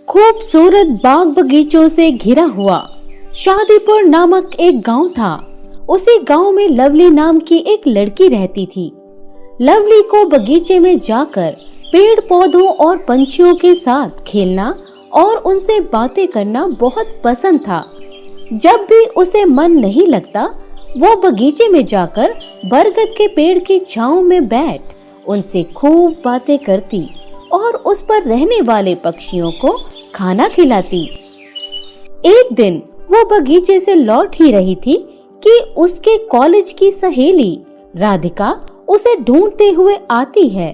खूबसूरत बाग बगीचों से घिरा हुआ शादीपुर नामक एक गांव था। उसी गांव में लवली नाम की एक लड़की रहती थी। लवली को बगीचे में जाकर पेड़ पौधों और पंछियों के साथ खेलना और उनसे बातें करना बहुत पसंद था। जब भी उसे मन नहीं लगता, वो बगीचे में जाकर बरगद के पेड़ की छांव में बैठ उनसे खूब बातें करती और उस पर रहने वाले पक्षियों को खाना खिलाती। एक दिन वो बगीचे से लौट ही रही थी कि उसके कॉलेज की सहेली राधिका उसे ढूंढते हुए आती है।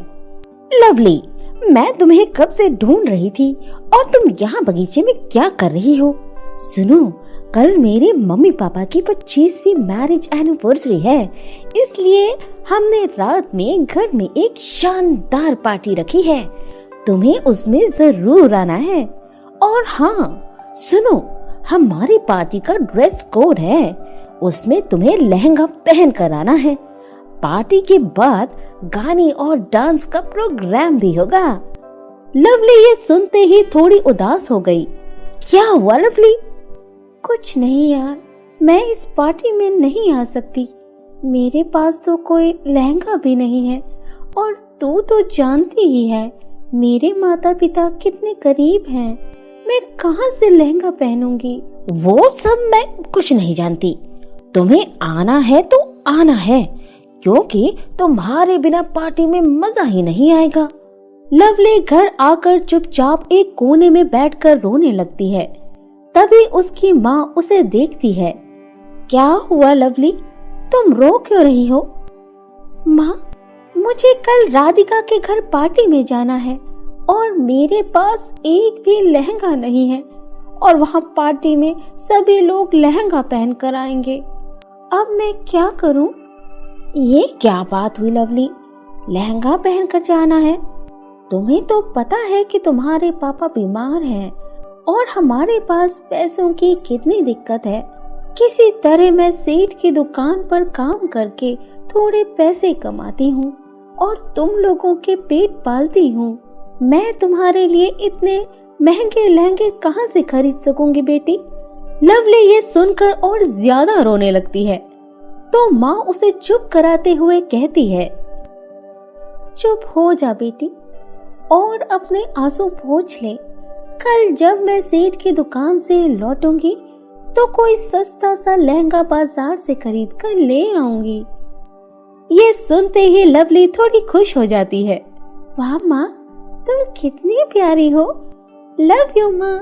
लवली, मैं तुम्हें कब से ढूंढ रही थी और तुम यहाँ बगीचे में क्या कर रही हो? सुनो, कल मेरे मम्मी पापा की 25वीं मैरिज एनिवर्सरी है, इसलिए हमने रात में घर में एक शानदार पार्टी रखी है। तुम्हें उसमें जरूर आना है। और हाँ सुनो, हमारी पार्टी का ड्रेस कोड है, उसमें तुम्हें लहंगा पहन कर आना है। पार्टी के बाद गाने और डांस का प्रोग्राम भी होगा। लवली ये सुनते ही थोड़ी उदास हो गई। क्या हुआ लवली? कुछ नहीं यार, मैं इस पार्टी में नहीं आ सकती। मेरे पास तो कोई लहंगा भी नहीं है और तू तो जानती ही है मेरे माता पिता कितने करीब हैं। मैं कहाँ से लहंगा पहनूंगी? वो सब मैं कुछ नहीं जानती। तुम्हें आना है तो आना है, क्योंकि तुम्हारे बिना पार्टी में मजा ही नहीं आएगा। लवली घर आकर चुपचाप एक कोने में बैठकर रोने लगती है। तभी उसकी माँ उसे देखती है। क्या हुआ लवली, तुम रो क्यों रही हो? माँ, मुझे कल राधिका के घर पार्टी में जाना है और मेरे पास एक भी लहंगा नहीं है और वहाँ पार्टी में सभी लोग लहंगा पहन कर आएंगे। अब मैं क्या करूँ? ये क्या बात हुई लवली, लहंगा पहन कर जाना है? तुम्हें तो पता है कि तुम्हारे पापा बीमार हैं और हमारे पास पैसों की कितनी दिक्कत है। किसी तरह मैं सेठ की दुकान पर काम करके थोड़े पैसे कमाती हूँ और तुम लोगों के पेट पालती हूँ। मैं तुम्हारे लिए इतने महंगे लहंगे कहाँ से खरीद सकूंगी बेटी? लवली ये सुनकर और ज्यादा रोने लगती है, तो माँ उसे चुप कराते हुए कहती है, चुप हो जा बेटी और अपने आंसू पोंछ ले। कल जब मैं सेठ की दुकान से लौटूंगी तो कोई सस्ता सा लहंगा बाजार से खरीद कर ले आऊंगी। ये सुनते ही लवली थोड़ी खुश हो जाती है। वाह माँ, तुम कितनी प्यारी हो। लव यू माँ।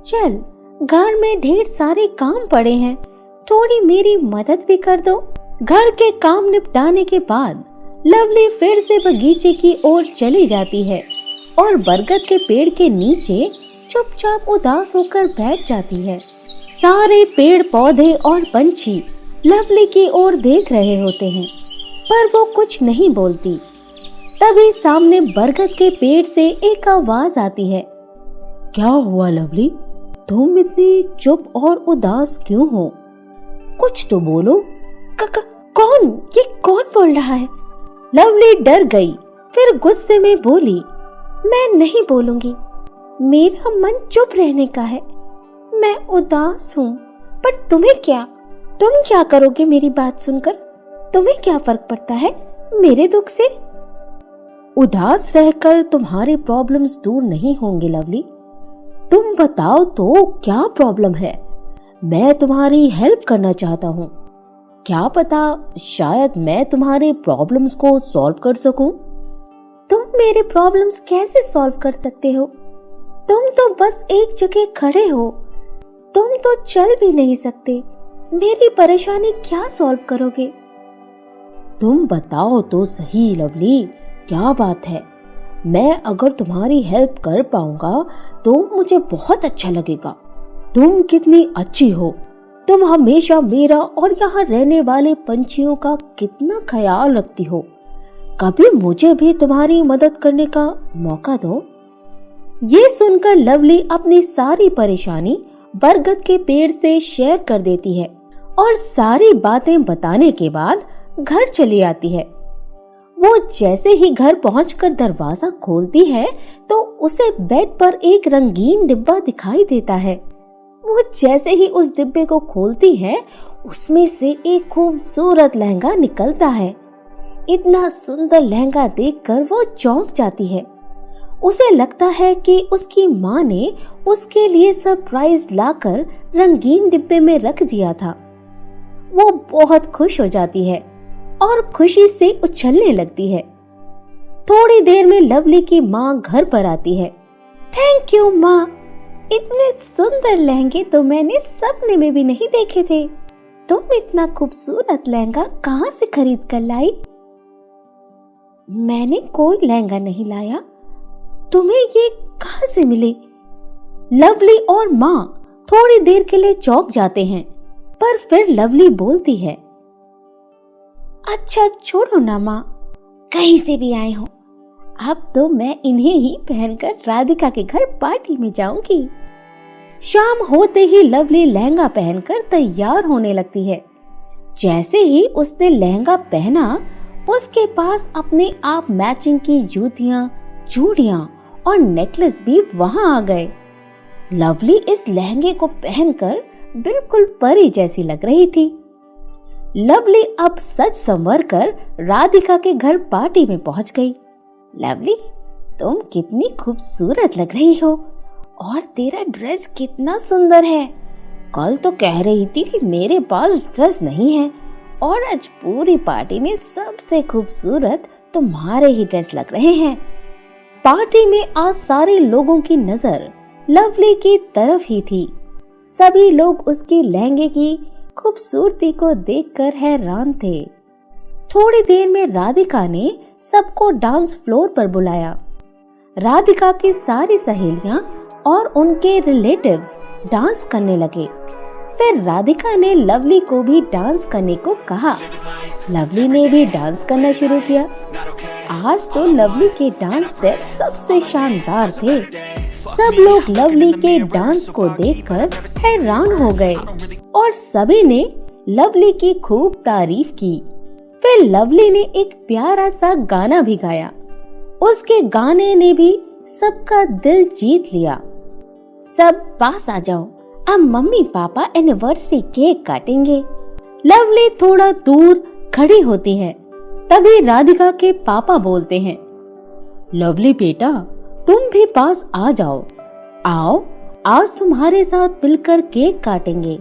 चल, घर में ढेर सारे काम पड़े हैं, थोड़ी मेरी मदद भी कर दो। घर के काम निपटाने के बाद लवली फिर से बगीचे की ओर चली जाती है और बरगद के पेड़ के नीचे चुपचाप उदास होकर बैठ जाती है। सारे पेड़ पौधे और पंछी लवली की ओर देख रहे होते हैं, पर वो कुछ नहीं बोलती। तभी सामने बरगद के पेड़ से एक आवाज आती है। क्या हुआ लवली, तुम इतनी चुप और उदास क्यों हो? कुछ तो बोलो। कौन? ये कौन बोल रहा है? लवली डर गई, फिर गुस्से में बोली, मैं नहीं बोलूंगी। मेरा मन चुप रहने का है। मैं उदास हूँ, पर तुम्हें क्या? तुम क्या करोगे मेरी बात सुनकर? तुम्हें क्या फर्क पड़ता है मेरे दुख से? उदास रहकर तुम्हारे प्रॉब्लम्स दूर नहीं होंगे लवली। तुम बताओ तो क्या प्रॉब्लम है? मैं तुम्हारी हेल्प करना चाहता हूँ। क्या पता शायद मैं तुम्हारे प्रॉब्लम्स को सॉल्व कर सकूं। तुम मेरे प्रॉब्लम्स कैसे सॉल्व कर सकते हो? तुम तो बस एक जगह खड़े हो, तुम तो चल भी नहीं सकते। मेरी परेशानी क्या सॉल्व करोगे? तुम बताओ तो सही लवली, क्या बात है? मैं अगर तुम्हारी हेल्प कर पाऊंगा तो मुझे बहुत अच्छा लगेगा। तुम कितनी अच्छी हो, तुम हमेशा मेरा और यहाँ रहने वाले पंछियों का कितना ख्याल रखती हो। कभी मुझे भी तुम्हारी मदद करने का मौका दो। ये सुनकर लवली अपनी सारी परेशानी बरगद के पेड़ से शेयर कर देती है और सारी बातें बताने के बाद घर चली आती है। वो जैसे ही घर पहुंचकर दरवाजा खोलती है तो उसे बेड पर एक रंगीन डिब्बा दिखाई देता है। वो जैसे ही उस डिब्बे को खोलती है, उसमें से एक खूबसूरत लहंगा निकलता है। इतना सुंदर लहंगा देखकर वो चौंक जाती है। उसे लगता है कि उसकी माँ ने उसके लिए सरप्राइज लाकर रंगीन डिब्बे में रख दिया था। वो बहुत खुश हो जाती है और खुशी से उछलने लगती है। थोड़ी देर में लवली की माँ घर पर आती है। थैंक यू माँ, इतने सुंदर लहंगे तो मैंने सपने में भी नहीं देखे थे। तुम इतना खूबसूरत लहंगा कहाँ से खरीद कर लाई? मैंने कोई लहंगा नहीं लाया, तुम्हें ये कहाँ से मिले? लवली और माँ थोड़ी देर के लिए चौंक जाते हैं, पर फिर लवली बोलती है, अच्छा छोड़ो ना माँ, कहीं से भी आए हो, अब तो मैं इन्हें ही पहनकर राधिका के घर पार्टी में जाऊंगी। शाम होते ही लवली लहंगा पहनकर तैयार होने लगती है। जैसे ही उसने लहंगा पहना, उसके पास अपने आप मैचिंग की जूतियां, चूड़ियां और नेकलेस भी वहां आ गए। लवली इस लहंगे को पहनकर बिल्कुल परी जैसी लग रही थी। लवली अब सच संवर कर राधिका के घर पार्टी में पहुंच गई। लवली, तुम कितनी खूबसूरत लग रही हो और तेरा ड्रेस कितना सुंदर है। कल तो कह रही थी कि मेरे पास ड्रेस नहीं है और आज पूरी पार्टी में सबसे खूबसूरत तुम्हारे ही ड्रेस लग रहे हैं। पार्टी में आज सारे लोगों की नजर लवली की तरफ ही थी। सभी लोग उसके लहंगे की खूबसूरती को देखकर हैरान थे। थोड़ी देर में राधिका ने सबको डांस फ्लोर पर बुलाया। राधिका की सारी सहेलियां और उनके रिलेटिव्स डांस करने लगे। फिर राधिका ने लवली को भी डांस करने को कहा। लवली ने भी डांस करना शुरू किया। आज तो लवली के डांस स्टेप सबसे शानदार थे। सब लोग लवली के डांस को देखकर हैरान हो गए और सभी ने लवली की खूब तारीफ की। फिर लवली ने एक प्यारा सा गाना भी गाया। उसके गाने ने भी सबका दिल जीत लिया। सब पास आ जाओ, अब मम्मी पापा एनिवर्सरी केक काटेंगे। लवली थोड़ा दूर खड़ी होती है। तभी राधिका के पापा बोलते हैं, लवली बेटा, तुम भी पास आ जाओ। आओ, आज तुम्हारे साथ मिलकर केक काटेंगे।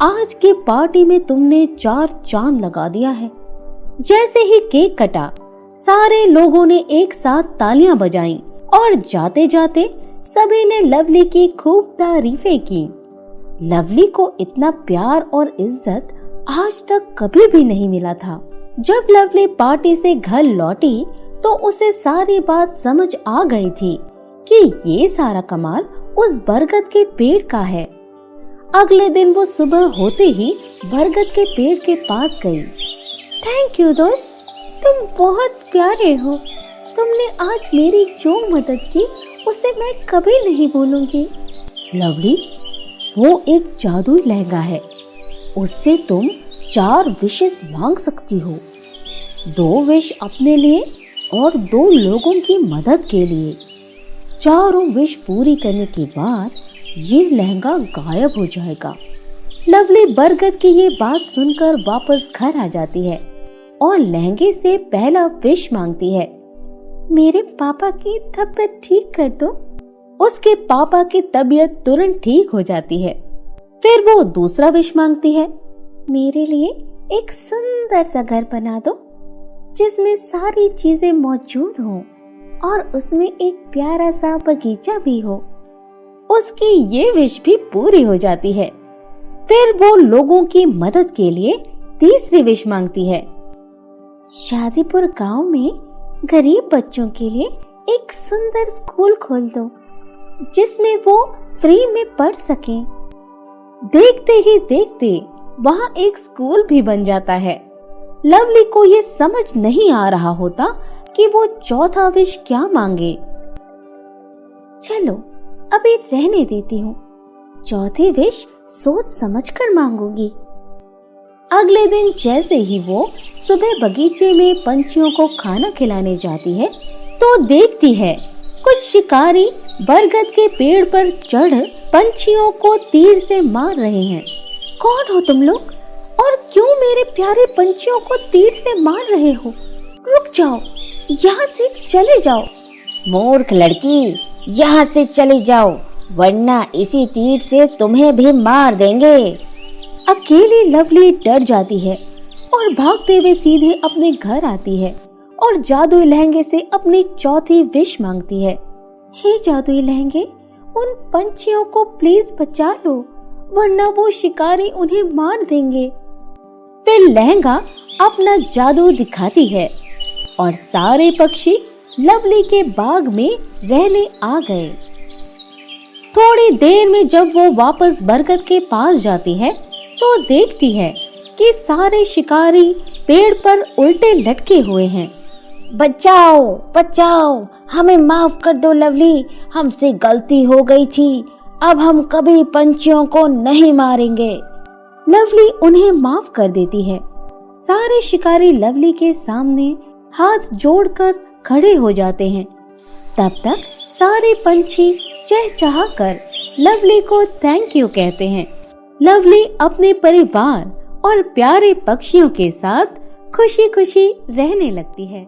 आज की पार्टी में तुमने 4 चांद लगा दिया है। जैसे ही केक कटा, सारे लोगों ने एक साथ तालियां बजाईं और जाते जाते सभी ने लवली की खूब तारीफें की। लवली को इतना प्यार और इज्जत आज तक कभी भी नहीं मिला था। जब लवली पार्टी से घर लौटी तो उसे सारी बात समझ आ गई थी कि ये सारा कमाल उस बरगद के पेड़ का है। अगले दिन वो सुबह होते ही बरगद के पेड़ के पास गई। थैंक यू दोस्त, तुम बहुत प्यारे हो। तुमने आज मेरी जो मदद की उसे मैं कभी नहीं भूलूंगी। लवली, वो एक जादुई लहंगा है। उससे तुम 4 विशेस मांग सकती हो। 2 विश अपने लिए और 2 लोगों की मदद के लिए। चारों विश पूरी करने के बाद ये लहंगा गायब हो जाएगा। लवली बरगद की ये बात सुनकर वापस घर आ जाती है और लहंगे से पहला विश मांगती है, मेरे पापा की तबीयत ठीक कर दो। उसके पापा की तबीयत तुरंत ठीक हो जाती है। फिर वो दूसरा विश मांगती है, मेरे लिए एक सुंदर सा घर बना दो जिसमें सारी चीजें मौजूद हों और उसमें एक प्यारा सा बगीचा भी हो। उसकी ये विश भी पूरी हो जाती है। फिर वो लोगों की मदद के लिए तीसरी विश मांगती है, शादीपुर गांव में गरीब बच्चों के लिए एक सुंदर स्कूल खोल दो जिसमें वो फ्री में पढ़ सकें। देखते ही देखते वहाँ एक स्कूल भी बन जाता है। लवली को ये समझ नहीं आ रहा होता कि वो चौथा विश क्या मांगे। चलो अभी रहने देती हूँ, चौथी विश सोच समझकर मांगूंगी। अगले दिन जैसे ही वो सुबह बगीचे में पंछियों को खाना खिलाने जाती है तो देखती है कुछ शिकारी बरगद के पेड़ पर चढ़ पंछियों को तीर से मार रहे हैं। कौन हो तुम लोग और क्यों मेरे प्यारे पंछियों को तीर से मार रहे हो? रुक जाओ, यहाँ से चले जाओ। मूर्ख लड़की, यहाँ से चली जाओ वरना इसी तीर से तुम्हें भी मार देंगे। अकेली लवली डर जाती है और भागते हुए सीधे अपने घर आती है और जादुई लहंगे से अपनी चौथी विश मांगती है। हे जादुई लहंगे, उन पंछियों को प्लीज बचा लो वरना वो शिकारी उन्हें मार देंगे। फिर लहंगा अपना जादू दिखाती है और सारे पक्षी लवली के बाग में रहने आ गए। थोड़ी देर में जब वो वापस बरगद के पास जाती है तो देखती है कि सारे शिकारी पेड़ पर उल्टे लटके हुए हैं। बचाओ बचाओ, हमें माफ कर दो लवली, हमसे गलती हो गई थी, अब हम कभी पंछियों को नहीं मारेंगे। लवली उन्हें माफ कर देती है। सारे शिकारी लवली के सामने हाथ जोड़कर खड़े हो जाते हैं। तब तक सारे पंछी चहचहाकर लवली को थैंक यू कहते हैं। लवली अपने परिवार और प्यारे पक्षियों के साथ खुशी खुशी रहने लगती है।